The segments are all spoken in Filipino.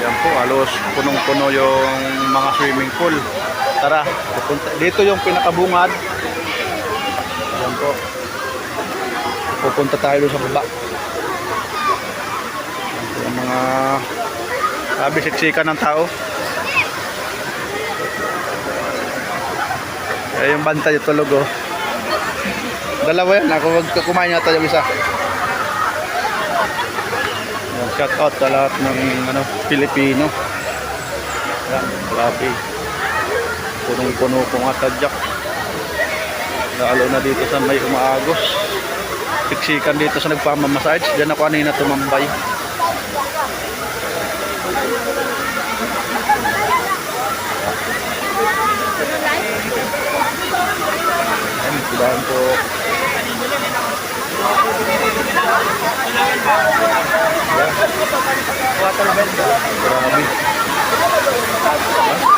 Yan po, halos punong-puno yung mga swimming pool. Tara, dito yung pinakabungad. Yan po. Pupunta tayo doon sa baba. Yan po yung mga siksikan ng tao. Ay, yung bantay tulog oh. Dalawa yan, ako wag kumain yata yung isa. Shout out sa lahat ng Pilipino. Yan, grabe. Punong-puno po nga tadyak. Lalo na dito sa may umaagos. Siksikan dito sa nagpamamassage. Diyan ako kanina tumambay. Yan, silahan po. Grabe.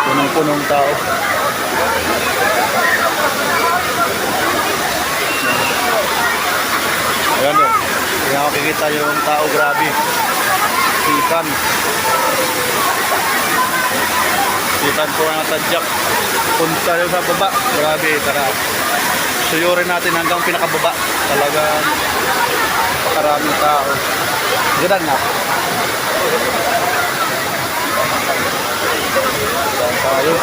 Punong-punong tao. Ayan o. Hindi ako kikita yung tao, grabe. Sikan. Sikan po ang tadyak. Punta yung sa baba. Grabe, tara. Suyurin natin hanggang pinakababa. Talagang pakaraming tao. Ganda nga. Ganda tayo.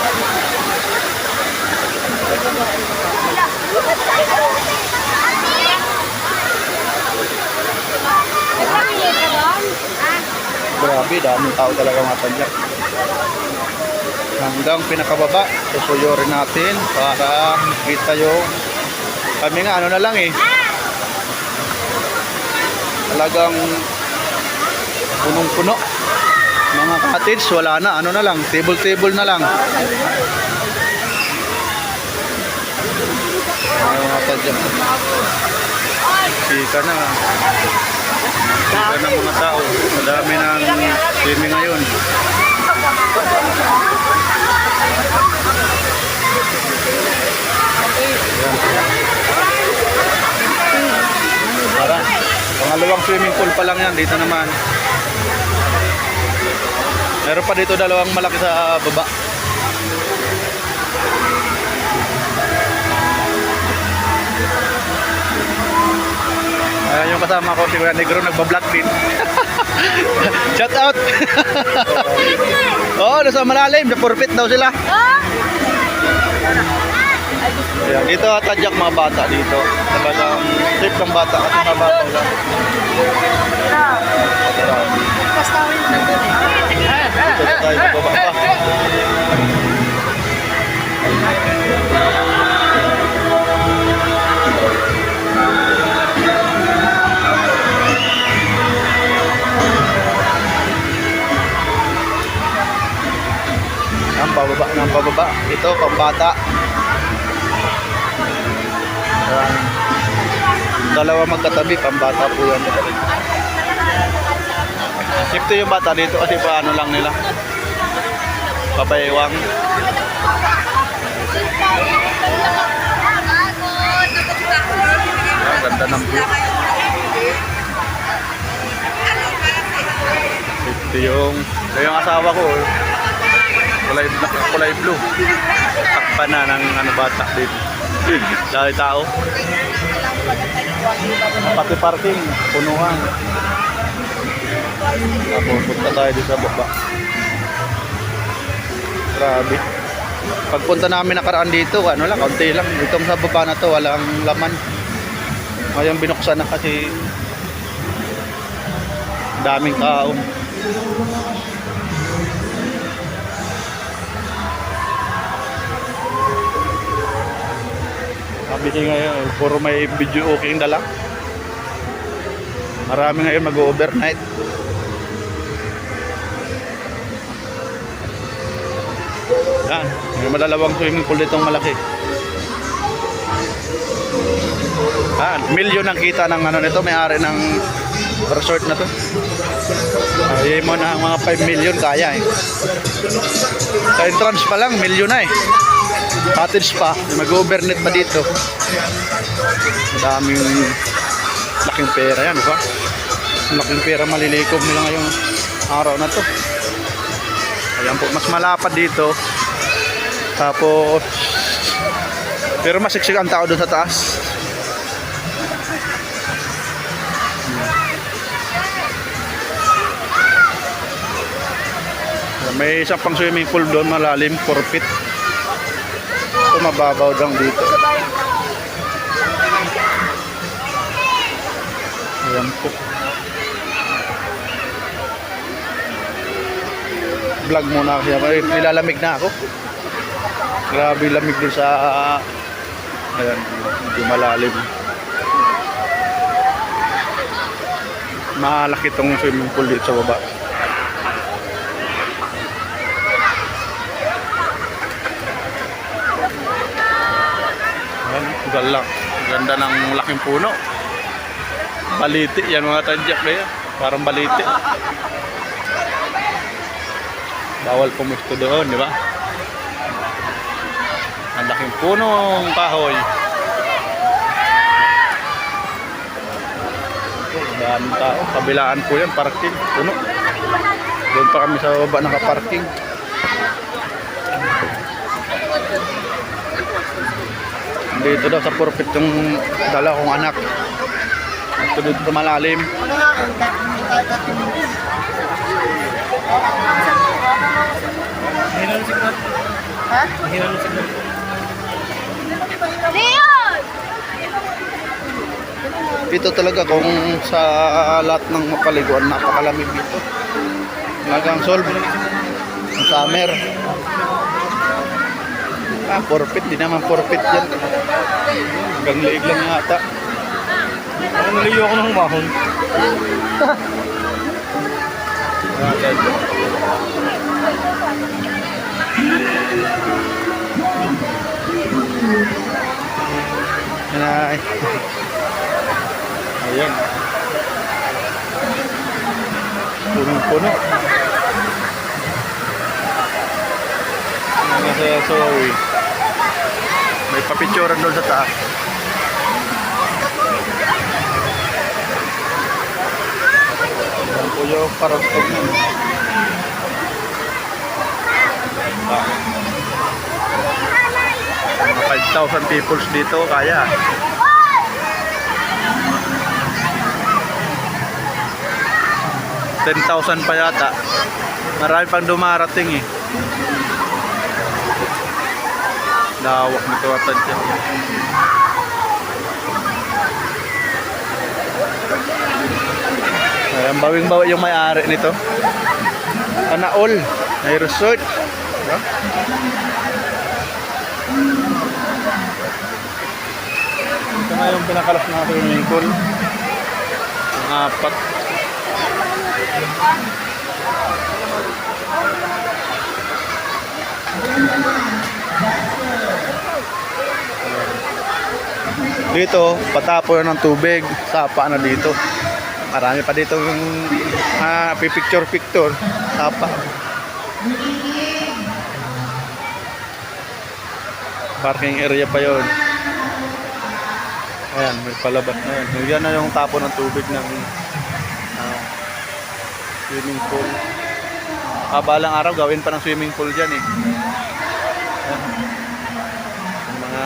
Grabe, daming tao talaga matandyak. Hanggang pinakababa, susuyurin natin para kita yung kami nga ano na lang eh. Talagang punong-puno. Mga cottage, wala na. Ano na lang, table-table na lang. Ayaw nga pa dyan. Sika na. Sika na mga tao. Madami ng swimming ngayon. Parang pangalawang swimming pool pa lang yan. Dito naman meron pa dito dalawang malaki sa baba. Ayan yung kasama ko, si Kuya Negro, nagbablog din. Shout out. Oh, nasa malalim, na-forfeit daw sila. Ayan, dito tadyak mga bata dito. Talagang safe ng bata at mga bata lang. Dito tayo magbaba pa. Ang pababa. Ito, pambata. Dalawa magkatabi, pambata po yan. Safety yung bata dito kasi paano lang nila. Papayewang. Ang ganda ng view. Safety yung asawa ko. Kulay blue. Takpan na ng bata dito. Dahil tao. Pati parking, punuhan. Tapos punta tayo dito sa baba. Grabe. Pagpunta namin nakaraan dito, ano lang, kaunti lang. Itong sa baba na to, walang laman. Ngayon binuksan na kasi daming tao. Sabi ngayon, puro may video okay dala. Marami ngayon mag-overnight. Yan, may madalawang swimming pool ditong malaki. Milyon ang kita ng ano nito, may-ari ng resort na to. Ay mo na mga 5 million kaya eh. Sa entrance pa lang, milyon na eh. Cottage pa, mag-overnight pa dito. Madaming laking pera yan, diba? Laking pera malilikom nila ngayong araw na to. Ayan po, mas malapad dito. Tapos pero masiksik ang tao doon sa taas. May isang pang swimming pool doon, malalim, 4 feet. Ito mababaw lang dito. Ayan po. Vlog muna kasi ako. Nilalamig na ako. Grabe lamig din sa ayan, medyo malalim. Malaki itong swimming pool dito sa baba. Ganda ng laking puno. Baliti yan mga tadyak na yan. Parang baliti. Bawal pumusto doon, di ba? Ang laking punong kahoy. Daming tao. Kabilaan po yan, parking. Puno. Doon pa kami sa baba nakaparking. Dito daw sa purpit yung dala kong anak. Ito dito sa malalim. Ha? Leon! Dito talaga kung sa lahat ng mapaliguan, napakalamig dito. Talagang solve. Summer. Forfeit, di naman forfeit yan. Hanggang liig lang yata. Naliyo ako ng mahon. Ay. Ayan. Punong-puno. Masaya sorry. May papicturan doon sa taas. Ayan po yung parastog na. Mga 5,000 peoples dito, kaya. $10,000 pa yata. Marami pang dumarating eh. Lawak nito atad siya. Ayan, bawing-bawi yung may-ari nito. Sana all. May resort. Diba? Ito na yung pinakalas na swimming pool. Ang 4. Dito, patapon ng tubig, sapa na dito. Marami pa dito yung picture, sapa. Parking area pa yon. Ayan, may palabas na yan. Yan na yung tapon ng tubig ng swimming pool. Balang araw, gawin pa ng swimming pool dyan eh. Ayan. Mga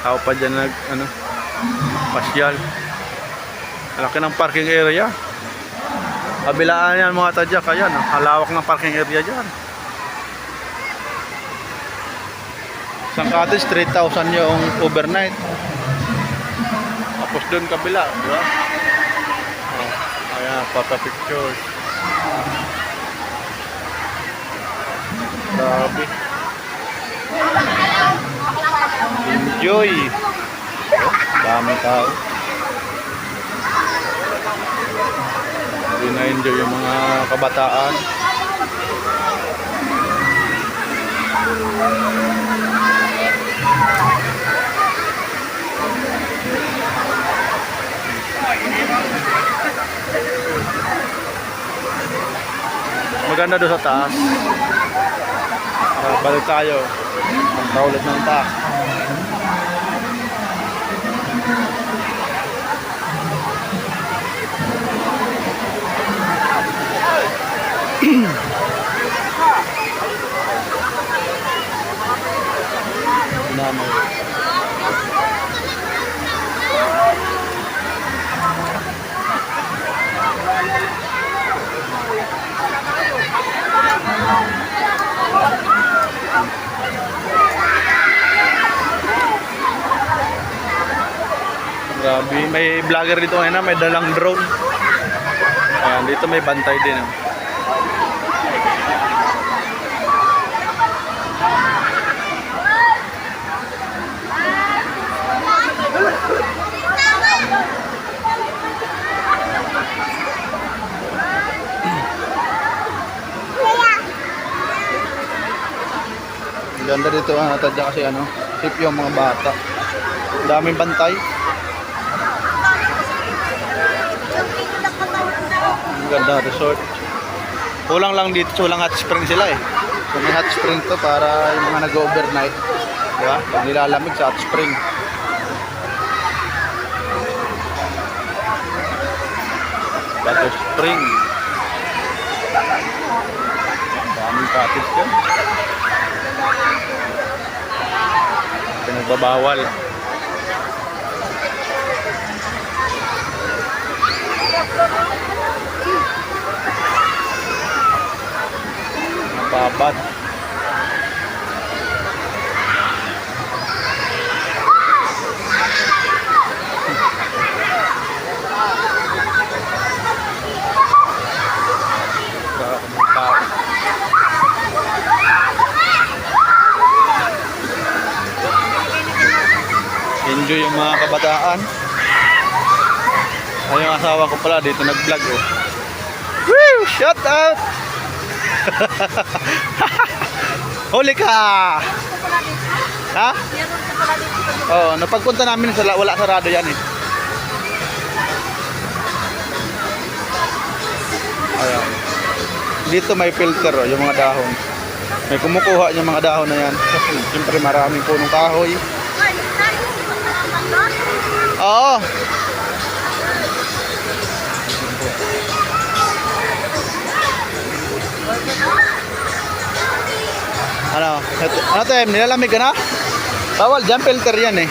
tao pa dyan pasyal. Malaki ng parking area. Kabilaan yan mga tadyak. Ayan, halawak ng parking area dyan. Isang cottage, 3,000 yung overnight. Tapos doon kabila, diba? Ayan, photo pictures. Grabe. Enjoy. Dami tao. Hindi na-enjoy yung mga kabataan. maganda doon sa taas. Balik tayo. Punta ulit ng taas. Naman. Grabe, may vlogger dito ngayon na may dalang drone. Ayan, dito may bantay din. Oh. Ganda dito ang natadya kasi ano, safe yung mga bata. Daming bantay. Ang ganda resort. Kulang lang dito, walang hot spring sila eh. Kung may hot spring to para yung mga nag-overnight. Diba? Pag nilalamig sa hot spring. Bato spring. Daming cottage dyan. Pinagbabawal. Babad. Enjoy yung mga kabataan. Ay, yung asawa ko pala dito nag-vlog oh. Woo! Shout out! Huli ka! Ha? Oo, napagpunta namin wala sarado yan eh. Ayan. Dito may filter oh, yung mga dahon. May kumukuha yung mga dahon na yan. Siyempre maraming punong kahoy. Oo. Ano? Ano tayo? Nilalamig ka na? Bawal dyan, filter yan eh.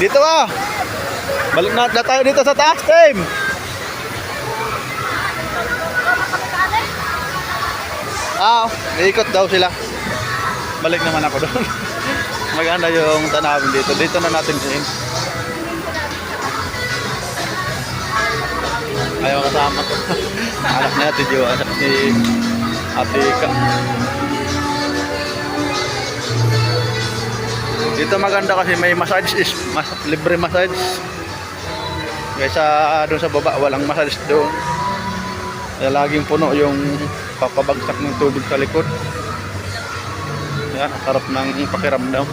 Dito ah. Balik na tayo dito sa taas, team. Iikot daw sila. Balik naman ako doon. Maganda yung tanawin dito. Dito na natin siya. Ayaw kasama ko. Anak natin yung anak ni Ate Ika. Dito maganda kasi may massage libre massage. Kaysa doon sa baba walang massage doon. Kaya laging puno yung papabagsak ng tubig sa likod. Yan, sarap ng pakiramdam.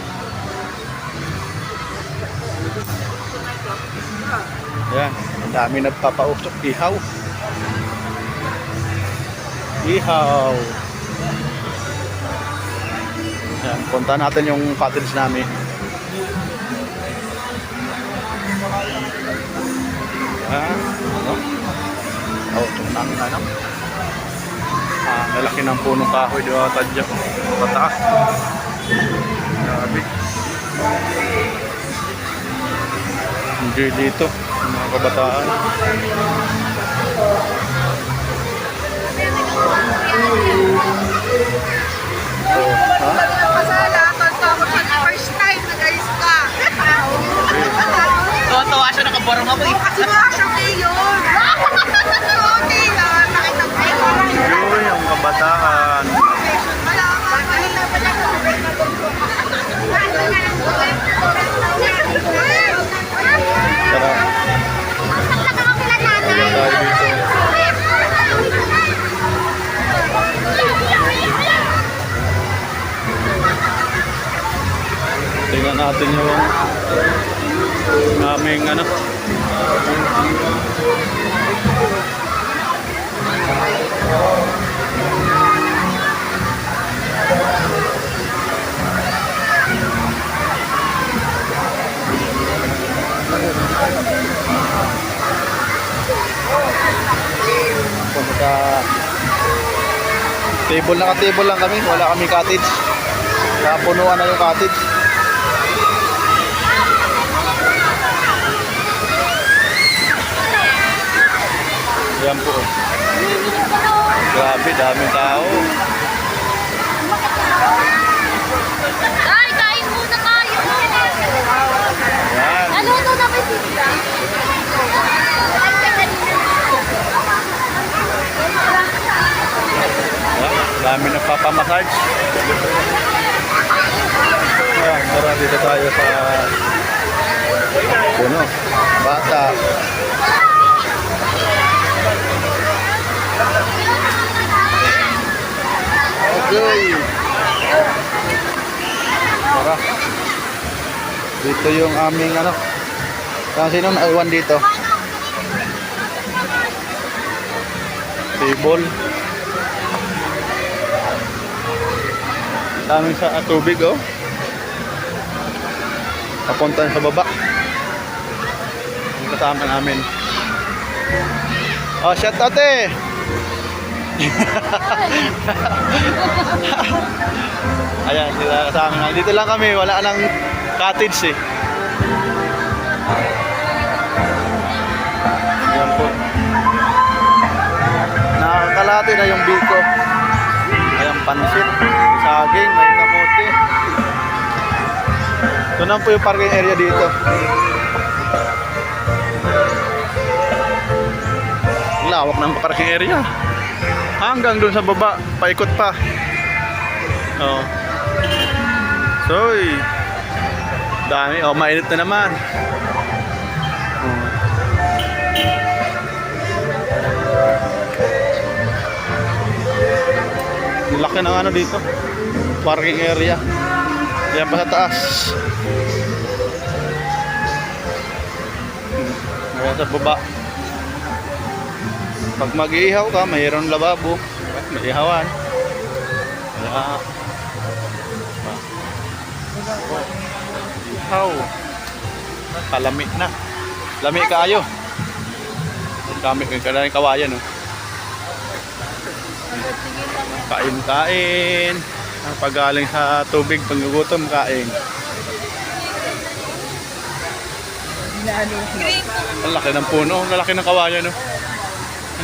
Yan, ang dami nagpapausok. Ihaw. Ihaw. Yan, punta natin yung cottage namin. Yan, ano? Ito namin ano? Lalaki ng punong kahoy di ba tadya pataas. Grabe. Enjoy dito mga kabataan. First time na guys ka. Tawa siya, nakabarang ako eh. Kasi mga siya ngayon. Okay lang. Enjoy ang kabataan. Tara. Ayan tayo dito. Tingnan natin yung aming ano. Punta table, naka-table lang kami, wala kami cottage. Kapunuan na yung cottage. Yan po. Grabe, daming tao. Ay, kain muna tayo. Yan. Naluto na ba sila? Dami nagpapamassage. Ayan, tara dito tayo sa puno. Bata. Okay. Tara. Dito yung aming ano. Sino na iwan dito? Table. Daming sa tubig, oh. Papunta sa baba. Yung kasama namin. Oh, shout out eh. Ayan, sila kasama namin. Dito lang kami, wala nang cottage eh. Ayan po. Nakakalati na yung biko. Ayan, pansit, saging, may kamote. Ito na po yung parking area dito. Lawak ng parking area. Hanggang dun sa baba, paikot pa. Oh. Soy. Dami, oh, mainit na naman. Oh. Laki ng ano dito. Parking area. Yan pa sa taas. Ayan sa baba. Pag mag-iihaw ka, mayroon lababo. May ihawan. Wala. Ihaw. Palami na. Lami kayo. Kami yung kawayan, no? Kain-kain. Pag galing sa tubig, pag nagutom, kain. Ang laki ng puno, ang lalaki ng kawayan, no?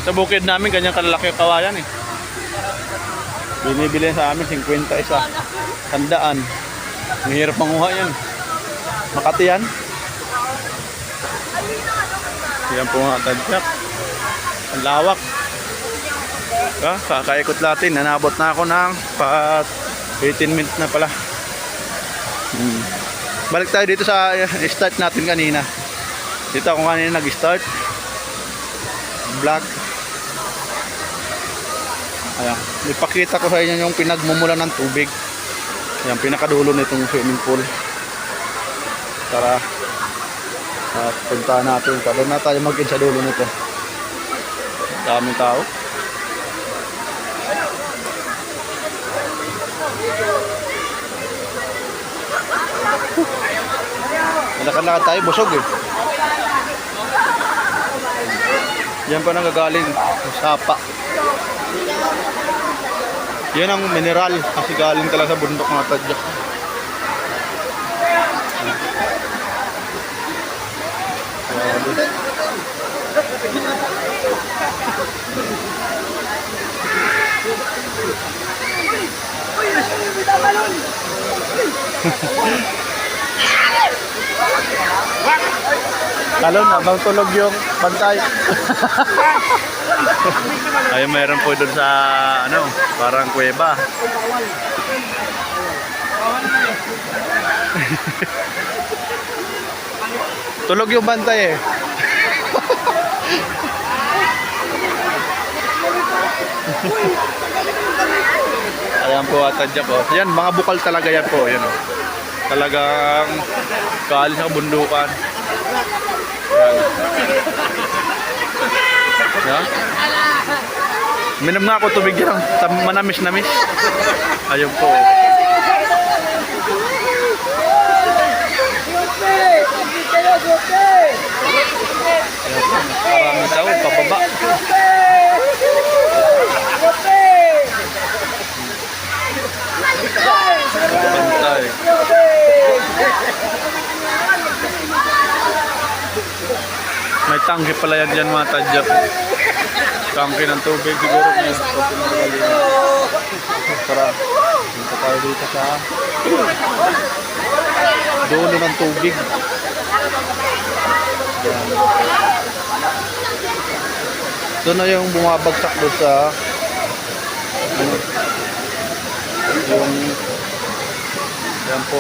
Sa bukid namin, ganyan kalalaki ang kawayan, eh. Binibili sa amin, 50 isa. 100. Mahirap manguha yan. Makati yan. Yan po mga tadyak. Ang lawak. Kakaikot natin. Nanabot na ako ng 18 minutes na pala. Balik tayo dito sa start natin kanina. Dito ako kanina nag-start vlog. Ayan, ipakita ko sa inyo yung pinagmumula ng tubig. Ayan, pinakadulo nitong swimming pool. Tara, at punta natin. Doon na tayo mag-in sa dulo nito. Daming tao. Nalakad-lakad tayo, busog eh. Yan pa nanggagaling sa sapa. Yan ang mineral kasi galing talaga sa bundok mga tadyak. Talon na, bang tulog yung bantay. Ay, mayroon po doon sa ano, parang kuweba. Tulog yung bantay eh. Ayan po atadya po. Yan, mga bukal talaga yan po. Yan, oh. Talagang kaalis sa bundukan. Yan. Yan. Minom nga ako tubig yan. Manamis-namis. Ayun po. Ayan po. Maraming tao. Pababa. Bantay. May tangke pala yan dyan mga tadyak. Tangke ng tubig siguro. Tara. Dito tayo dito sa dulo ng tubig. Yan. Doon na yung bumabagsak doon sa ano, yung yan po.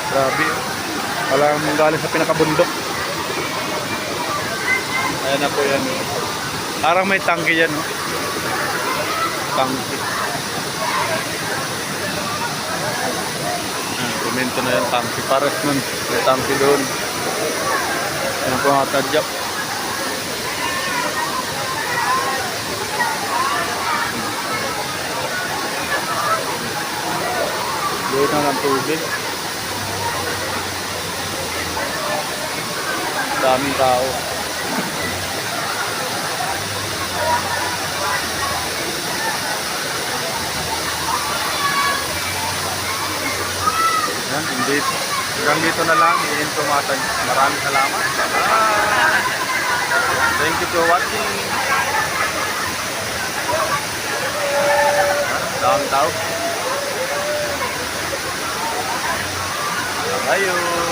Grabe. Alam galing sa pinakabundok. Ayan na po yan. Parang may tangke yan. Oh. Tangke. Komento na yung tangke. Pares nun. May tangke doon. Ayan po mga tadyak. Doon na ng tubig. Daming tao. Yan, hindi. Hanggang dito na lang. I-informatan. Maraming salamat. Bye! Thank you for watching. Daming tao. Ayun.